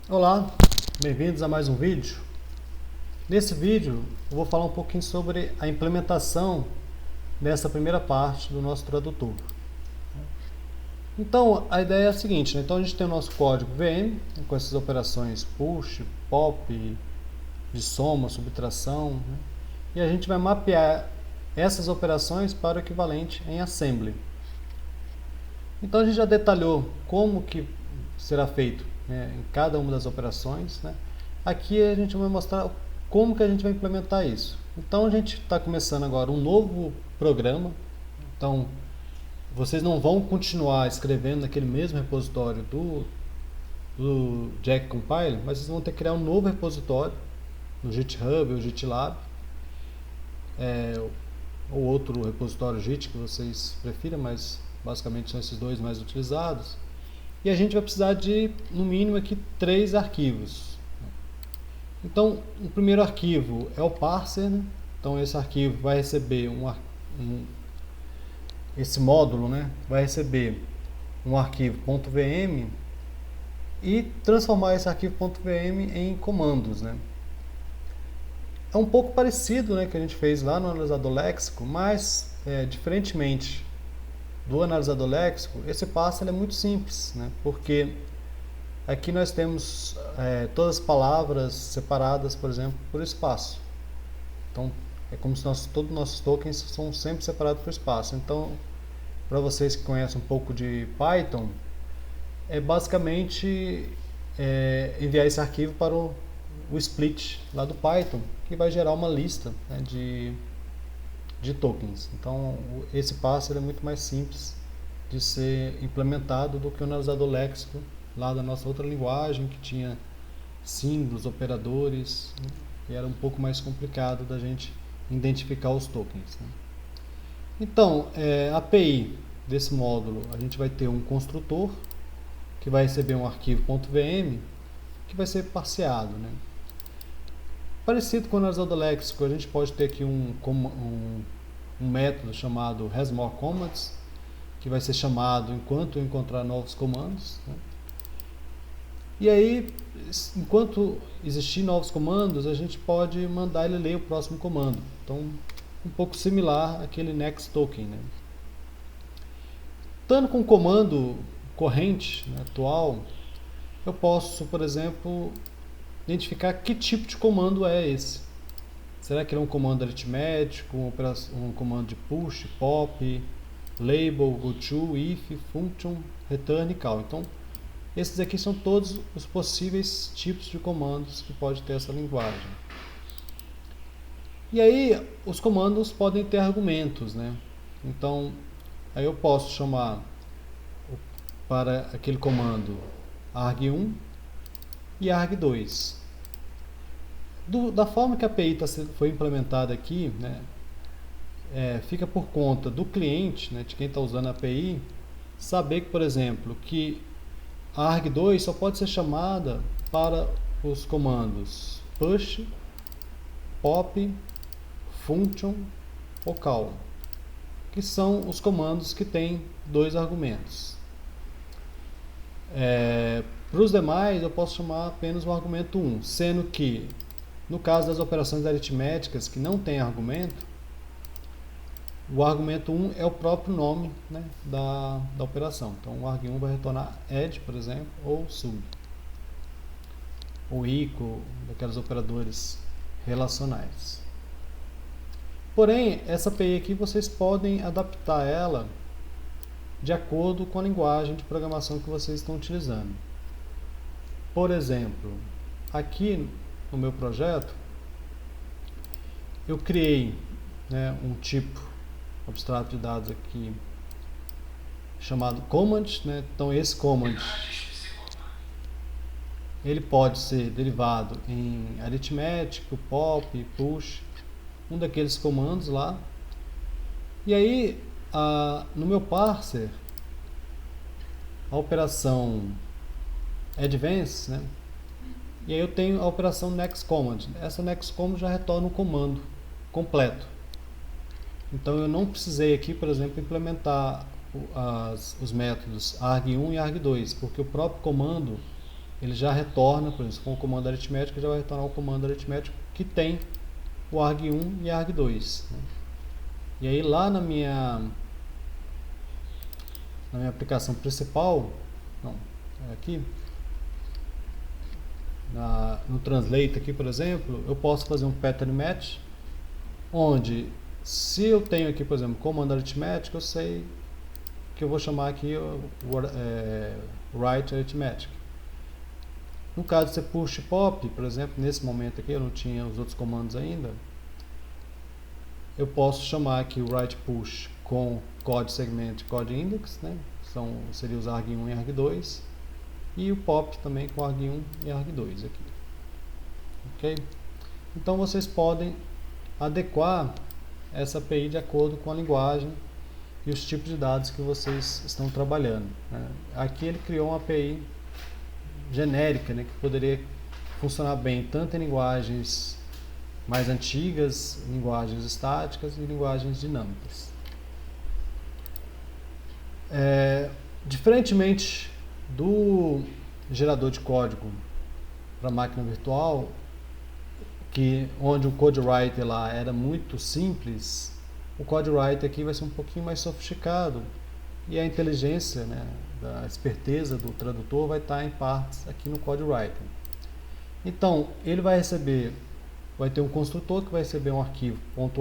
Olá, bem-vindos a mais um vídeo. Nesse vídeo eu vou falar um pouquinho sobre a implementação dessa primeira parte do nosso tradutor. Então a ideia é a seguinte, né? Então a gente tem o nosso código VM com essas operações push, pop, de soma, subtração, né? E a gente vai mapear essas operações para o equivalente em assembly. Então a gente já detalhou como que será feito, né, em cada uma das operações, né? Aqui a gente vai mostrar como que a gente vai implementar isso. Então a gente está começando agora um novo programa. Então vocês não vão continuar escrevendo naquele mesmo repositório do Jack Compile, mas vocês vão ter que criar um novo repositório no GitHub ou GitLab, ou outro repositório Git que vocês prefiram, mas basicamente são esses dois mais utilizados. E a gente vai precisar de, no mínimo, aqui 3 arquivos. Então, o primeiro arquivo é o parser, né? Então esse arquivo vai receber esse módulo, né, vai receber um arquivo .vm e transformar esse arquivo .vm em comandos, né? É um pouco parecido, né, que a gente fez lá no analisador léxico, mas diferentemente do analisador léxico, esse parser é muito simples, né, porque aqui nós temos todas as palavras separadas, por exemplo, por espaço. Então, é como se todos os nossos tokens são sempre separados por espaço. Então, para vocês que conhecem um pouco de Python, é basicamente enviar esse arquivo para o split lá do Python, que vai gerar uma lista, né, de tokens. Então, esse parser é muito mais simples de ser implementado do que o analisador léxico lá da nossa outra linguagem, que tinha símbolos, operadores, né, e era um pouco mais complicado da gente identificar os tokens, né? Então, a API desse módulo, a gente vai ter um construtor que vai receber um arquivo .vm que vai ser parseado, né? Parecido com o analisador léxico, a gente pode ter aqui um método chamado hasMoreCommands, que vai ser chamado enquanto eu encontrar novos comandos, né? E aí, enquanto existir novos comandos, a gente pode mandar ele ler o próximo comando. Então, um pouco similar àquele next token, né? Estando com o comando corrente, né, atual, eu posso, por exemplo, identificar que tipo de comando é esse. Será que ele é um comando aritmético, um comando de push, pop, label, goto, if, function, return e call. Então, esses aqui são todos os possíveis tipos de comandos que pode ter essa linguagem. E aí, os comandos podem ter argumentos, né? Então, aí eu posso chamar para aquele comando arg1 e arg2. Da forma que a API foi implementada aqui, né, fica por conta do cliente, né, de quem está usando a API, saber que, por exemplo, que a arg2 só pode ser chamada para os comandos push, pop, function ou call, que são os comandos que têm 2 argumentos. Para os demais, eu posso chamar apenas o argumento 1, sendo que, no caso das operações aritméticas que não tem argumento, o argumento 1 é o próprio nome, né, da operação. Então, o arg1 vai retornar add, por exemplo, ou sub, ou equal, daqueles operadores relacionais. Porém, essa API aqui vocês podem adaptar ela de acordo com a linguagem de programação que vocês estão utilizando. Por exemplo, aqui no meu projeto, eu criei, né, um tipo abstrato de dados aqui chamado command, né? Então esse command ele pode ser derivado em aritmético, pop, push, um daqueles comandos lá. E aí, no meu parser, a operação advance, né? E aí eu tenho a operação next command. Essa next command já retorna um comando completo. Então eu não precisei aqui, por exemplo, implementar os métodos arg1 e arg2, porque o próprio comando ele já retorna, por exemplo, com o comando aritmético, já vai retornar o comando aritmético que tem o arg1 e arg2. Né? E aí lá na minha aplicação principal, não, aqui, no Translate aqui, por exemplo, eu posso fazer um pattern match, onde se eu tenho aqui, por exemplo, comando aritmético, eu sei que eu vou chamar aqui o write arithmetic. No caso de ser push pop, por exemplo, nesse momento aqui eu não tinha os outros comandos ainda, eu posso chamar aqui o write push com code segment e code index, né? Seria os arg1 e arg2, e o pop também com arg1 e arg2 aqui. Ok? Então vocês podem adequar essa API de acordo com a linguagem e os tipos de dados que vocês estão trabalhando. Né? Aqui ele criou uma API genérica, né, que poderia funcionar bem tanto em linguagens mais antigas, linguagens estáticas e linguagens dinâmicas. Diferentemente do gerador de código para máquina virtual, onde o CodeWriter lá era muito simples, o CodeWriter aqui vai ser um pouquinho mais sofisticado e a inteligência, né, da esperteza do tradutor vai estar em partes aqui no CodeWriter. Então, ele vai ter um construtor que vai receber um arquivo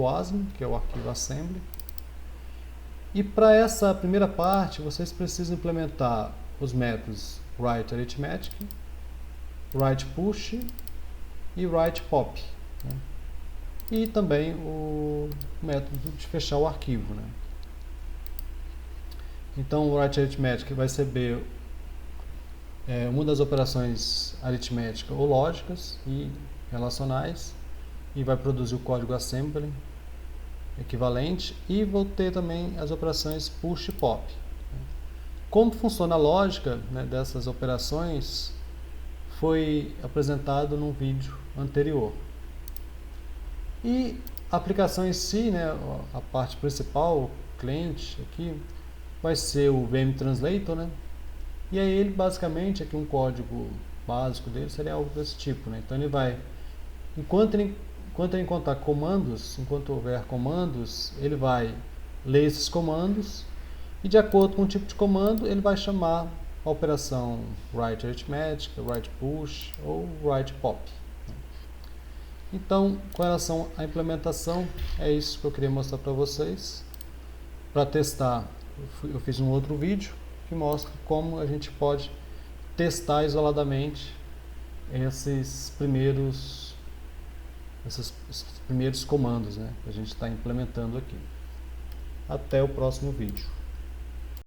.asm, que é o arquivo assembly. E para essa primeira parte, vocês precisam implementar os métodos write arithmetic, write push e write pop. Né? E também o método de fechar o arquivo. Né? Então, o write arithmetic vai receber uma das operações aritméticas ou lógicas e relacionais e vai produzir o código assembly equivalente, e vou ter também as operações push e pop. Como funciona a lógica, né, dessas operações foi apresentado num vídeo anterior. E a aplicação em si, né, a parte principal, o cliente aqui, vai ser o VM Translator, né? E aí ele basicamente, aqui um código básico dele seria algo desse tipo, né? Então ele vai, enquanto ele encontrar comandos, enquanto houver comandos, ele vai ler esses comandos e de acordo com o tipo de comando ele vai chamar a operação write arithmetic, write push ou write pop. Então, com relação à implementação, é isso que eu queria mostrar para vocês. Para testar, eu fiz um outro vídeo que mostra como a gente pode testar isoladamente esses primeiros comandos, né, que a gente está implementando aqui. Até o próximo vídeo.